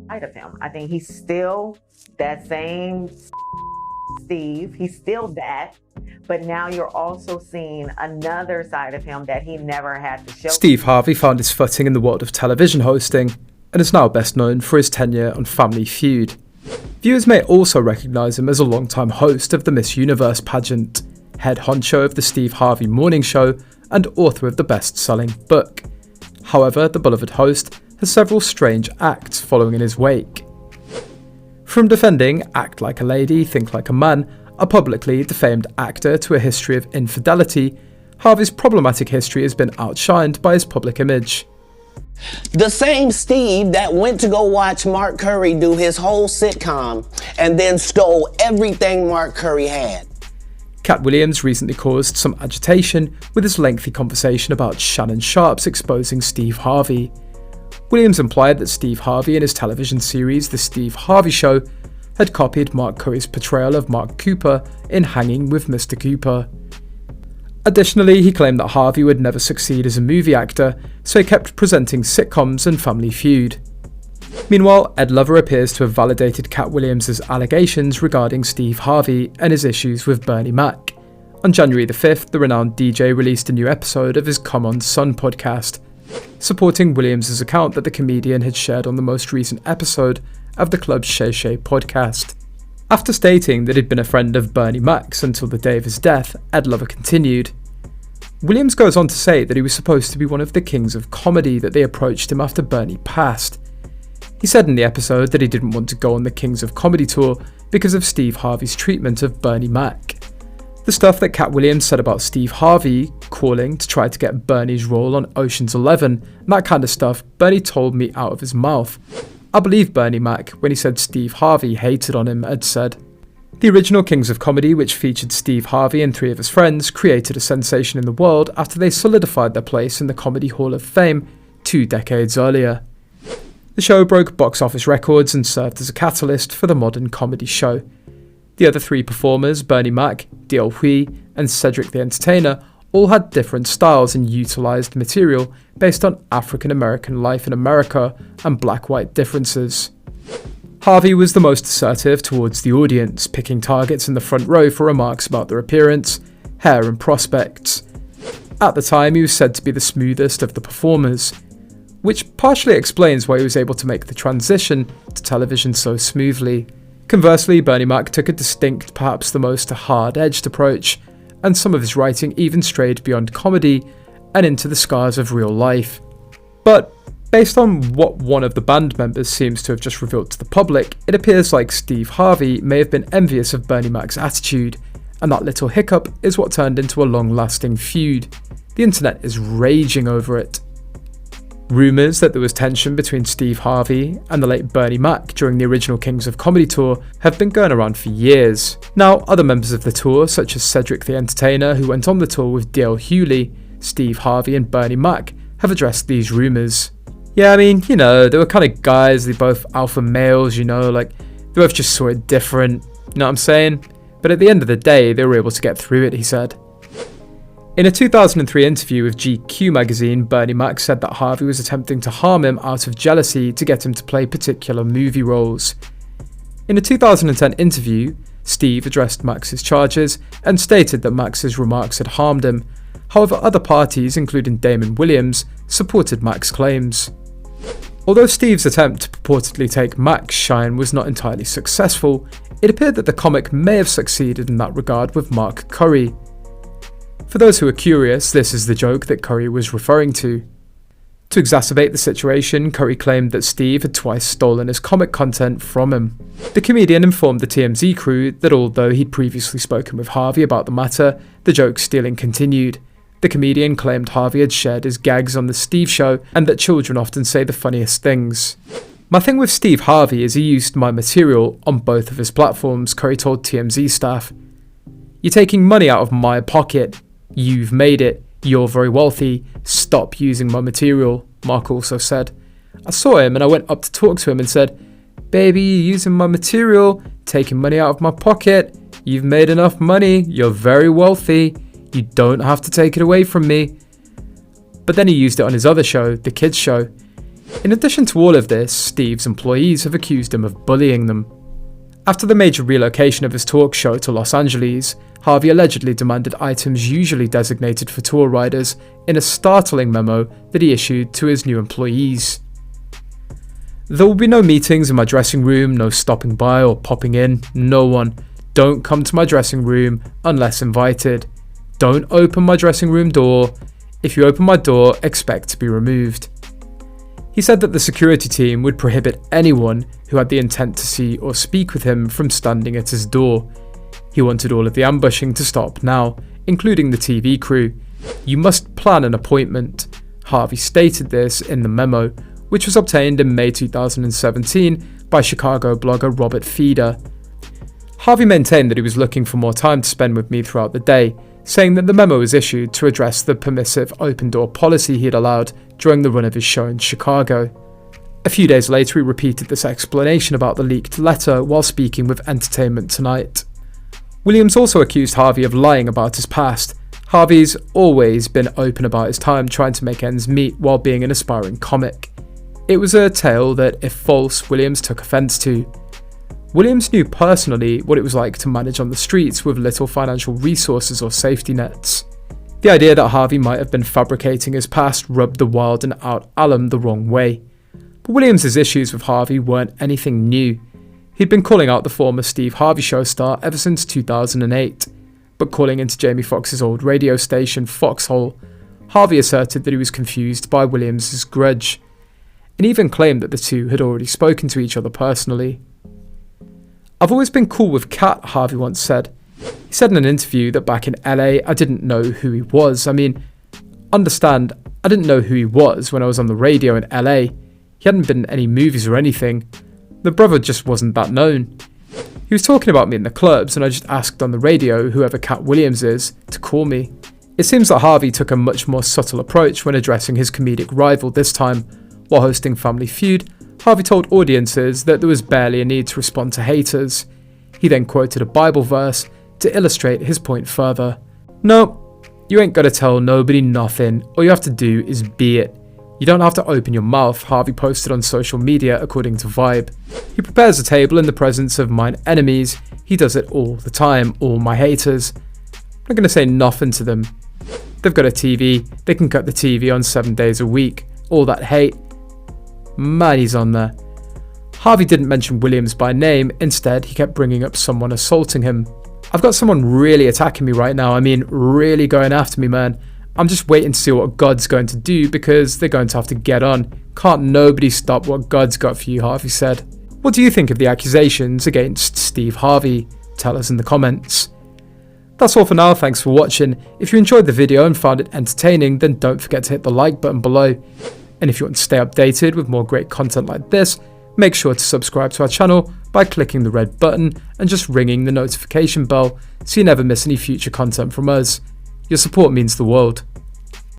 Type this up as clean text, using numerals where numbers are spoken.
side of him. I think he's still that same Steve. He's still that. But now you're also seeing another side of him that he never had to show. Steve Harvey found his footing in the world of television hosting and is now best known for his tenure on Family Feud. Viewers may also recognise him as a long-time host of the Miss Universe pageant, head honcho of the Steve Harvey Morning Show, and author of the best-selling book. However, the beloved host has several strange acts following in his wake. From defending act like a lady, think like a man, a publicly defamed actor to a history of infidelity, Harvey's problematic history has been outshined by his public image. The same Steve that went to go watch Mark Curry do his whole sitcom and then stole everything Mark Curry had. Cat Williams recently caused some agitation with his lengthy conversation about Shannon Sharps exposing Steve Harvey. Williams implied that Steve Harvey in his television series The Steve Harvey Show had copied Mark Curry's portrayal of Mark Cooper in Hanging with Mr. Cooper. Additionally, he claimed that Harvey would never succeed as a movie actor, so he kept presenting sitcoms and Family Feud. Meanwhile, Ed Lover appears to have validated Cat Williams' allegations regarding Steve Harvey and his issues with Bernie Mac. On January the 5th, the renowned DJ released a new episode of his Come On Son podcast, supporting Williams' account that the comedian had shared on the most recent episode of the club's Shay Shay podcast. After stating that he'd been a friend of Bernie Mac's until the day of his death, Ed Lover continued. Williams goes on to say that he was supposed to be one of the kings of comedy that they approached him after Bernie passed. He said in the episode that he didn't want to go on the Kings of Comedy tour because of Steve Harvey's treatment of Bernie Mac. The stuff that Cat Williams said about Steve Harvey calling to try to get Bernie's role on Ocean's 11, and that kind of stuff, Bernie told me out of his mouth. I believe Bernie Mac when he said Steve Harvey hated on him, Ed said. The original Kings of Comedy, which featured Steve Harvey and 3 of his friends, created a sensation in the world after they solidified their place in the Comedy Hall of Fame 2 decades earlier. The show broke box office records and served as a catalyst for the modern comedy show. The other 3 performers, Bernie Mac, D.L. Hui, and Cedric the Entertainer, all had different styles and utilised material based on African American life in America and black-white differences. Harvey was the most assertive towards the audience, picking targets in the front row for remarks about their appearance, hair and prospects. At the time, he was said to be the smoothest of the performers, which partially explains why he was able to make the transition to television so smoothly. Conversely, Bernie Mac took a distinct, perhaps the most hard-edged approach, and some of his writing even strayed beyond comedy and into the scars of real life. But based on what one of the band members seems to have just revealed to the public, it appears like Steve Harvey may have been envious of Bernie Mac's attitude, and that little hiccup is what turned into a long-lasting feud. The internet is raging over it. Rumours that there was tension between Steve Harvey and the late Bernie Mac during the original Kings of Comedy tour have been going around for years. Now, other members of the tour, such as Cedric the Entertainer, who went on the tour with D.L. Hewley, Steve Harvey and Bernie Mac, have addressed these rumours. Yeah, I mean, they were kind of guys, they're both alpha males, they both just saw it different, you know what I'm saying? But at the end of the day, they were able to get through it, he said. In a 2003 interview with GQ magazine, Bernie Mac said that Harvey was attempting to harm him out of jealousy to get him to play particular movie roles. In a 2010 interview, Steve addressed Mac's charges and stated that Mac's remarks had harmed him. However, other parties, including Damon Williams, supported Mac's claims. Although Steve's attempt to purportedly take Mac's shine was not entirely successful, it appeared that the comic may have succeeded in that regard with Mark Curry. For those who are curious, this is the joke that Curry was referring to. To exacerbate the situation, Curry claimed that Steve had twice stolen his comic content from him. The comedian informed the TMZ crew that although he'd previously spoken with Harvey about the matter, the joke stealing continued. The comedian claimed Harvey had shared his gags on the Steve Show and that children often say the funniest things. My thing with Steve Harvey is he used my material on both of his platforms, Curry told TMZ staff. You're taking money out of my pocket. You've made it. You're very wealthy. Stop using my material, Mark also said. I saw him and I went up to talk to him and said, "Baby, you're using my material, taking money out of my pocket. You've made enough money. You're very wealthy. You don't have to take it away from me." But then he used it on his other show, The Kids Show. In addition to all of this, Steve's employees have accused him of bullying them. After the major relocation of his talk show to Los Angeles, Harvey allegedly demanded items usually designated for tour riders in a startling memo that he issued to his new employees. There will be no meetings in my dressing room, no stopping by or popping in, no one. Don't come to my dressing room unless invited. Don't open my dressing room door. If you open my door, expect to be removed. He said that the security team would prohibit anyone who had the intent to see or speak with him from standing at his door. He wanted all of the ambushing to stop now, including the TV crew. You must plan an appointment. Harvey stated this in the memo, which was obtained in May 2017 by Chicago blogger Robert Feeder. Harvey maintained that he was looking for more time to spend with me throughout the day, saying that the memo was issued to address the permissive open-door policy he had allowed during the run of his show in Chicago. A few days later, he repeated this explanation about the leaked letter while speaking with Entertainment Tonight. Williams also accused Harvey of lying about his past. Harvey's always been open about his time trying to make ends meet while being an aspiring comic. It was a tale that, if false, Williams took offence to. Williams knew personally what it was like to manage on the streets with little financial resources or safety nets. The idea that Harvey might have been fabricating his past rubbed the wild and out Alum the wrong way. But Williams' issues with Harvey weren't anything new. He'd been calling out the former Steve Harvey Show star ever since 2008. But calling into Jamie Foxx's old radio station, Foxhole, Harvey asserted that he was confused by Williams' grudge, and even claimed that the two had already spoken to each other personally. "I've always been cool with Kat," Harvey once said. He said in an interview that back in LA, I didn't know who he was. I mean, understand, I didn't know who he was when I was on the radio in LA. He hadn't been in any movies or anything. The brother just wasn't that known. He was talking about me in the clubs, and I just asked on the radio whoever Cat Williams is to call me. It seems that Harvey took a much more subtle approach when addressing his comedic rival this time. While hosting Family Feud, Harvey told audiences that there was barely a need to respond to haters. He then quoted a Bible verse to illustrate his point further. "No, you ain't gotta tell nobody nothing. All you have to do is be it. You don't have to open your mouth," Harvey posted on social media according to Vibe. "He prepares a table in the presence of mine enemies. He does it all the time, all my haters. I'm not gonna say nothing to them. They've got a TV, they can cut the TV on 7 days a week. All that hate, man, he's on there." Harvey didn't mention Williams by name, instead he kept bringing up someone assaulting him. "I've got someone really attacking me right now, I mean really going after me, man. I'm just waiting to see what God's going to do because they're going to have to get on. Can't nobody stop what God's got for you," Harvey said. What do you think of the accusations against Steve Harvey? Tell us in the comments. That's all for now, thanks for watching. If you enjoyed the video and found it entertaining, then don't forget to hit the like button below. And if you want to stay updated with more great content like this, make sure to subscribe to our channel by clicking the red button and just ringing the notification bell so you never miss any future content from us. Your support means the world.